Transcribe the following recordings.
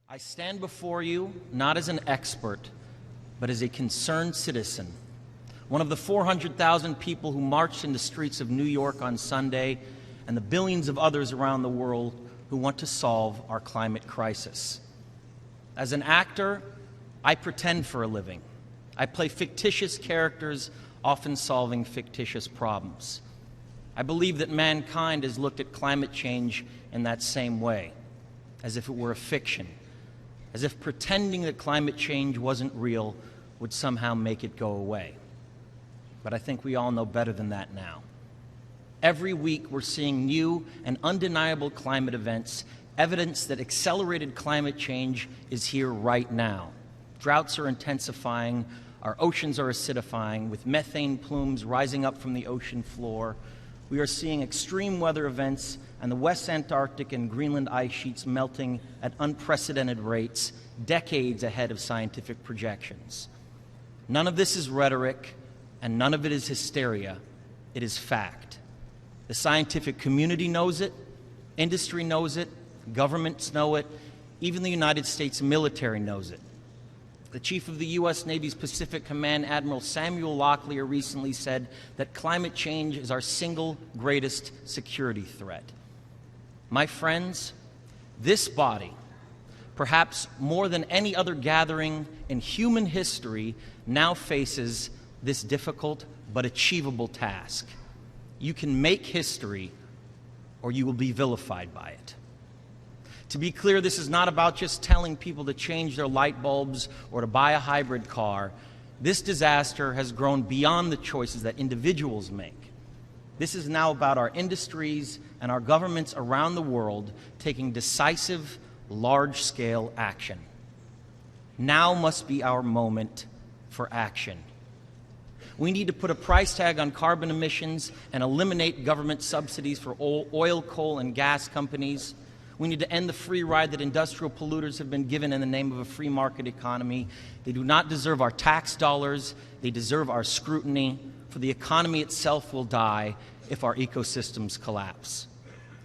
I stand before you not as an expert, but as a concerned citizen, one of the 400,000 people who marched in the streets of New York on Sunday, and the billions of others around the world who want to solve our climate crisis. As an actor, I pretend for a living. I play fictitious characters, often solving fictitious problems. I believe that mankind has looked at climate change in that same way, as if it were a fiction, as if pretending that climate change wasn't real would somehow make it go away. But I think we all know better than that now. Every week we're seeing new and undeniable climate events, evidence that accelerated climate change is here right now. Droughts are intensifying, our oceans are acidifying, with methane plumes rising up from the ocean floor. We are seeing extreme weather events and the West Antarctic and Greenland ice sheets melting at unprecedented rates, decades ahead of scientific projections. None of this is rhetoric, and none of it is hysteria. It is fact. The scientific community knows it, industry knows it, governments know it, even the United States military knows it. The chief of the U.S. Navy's Pacific Command, Admiral Samuel Locklear, recently said that climate change is our single greatest security threat. My friends, this body, perhaps more than any other gathering in human history, now faces this difficult but achievable task. You can make history, or you will be vilified by it. To be clear, this is not about just telling people to change their light bulbs or to buy a hybrid car. This disaster has grown beyond the choices that individuals make. This is now about our industries and our governments around the world taking decisive, large-scale action. Now must be our moment for action. We need to put a price tag on carbon emissions and eliminate government subsidies for oil, coal, and gas companies. We need to end the free ride that industrial polluters have been given in the name of a free market economy. They do not deserve our tax dollars. They deserve our scrutiny, for the economy itself will die if our ecosystems collapse.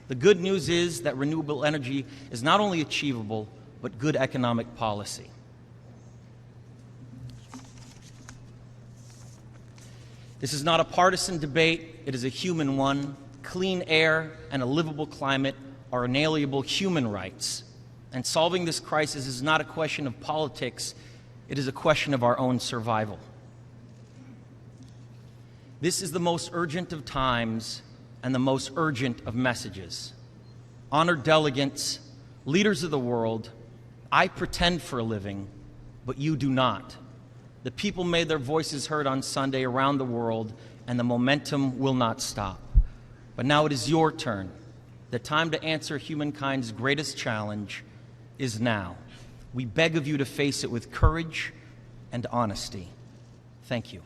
The good news is that renewable energy is not only achievable, but good economic policy. This is not a partisan debate, it is a human one. Clean air and a livable climate are inalienable human rights. And solving this crisis is not a question of politics, it is a question of our own survival. This is the most urgent of times and the most urgent of messages. Honored delegates, leaders of the world, I pretend for a living, but you do not. The people made their voices heard on Sunday around the world, and the momentum will not stop. But now it is your turn. The time to answer humankind's greatest challenge is now. We beg of you to face it with courage and honesty. Thank you.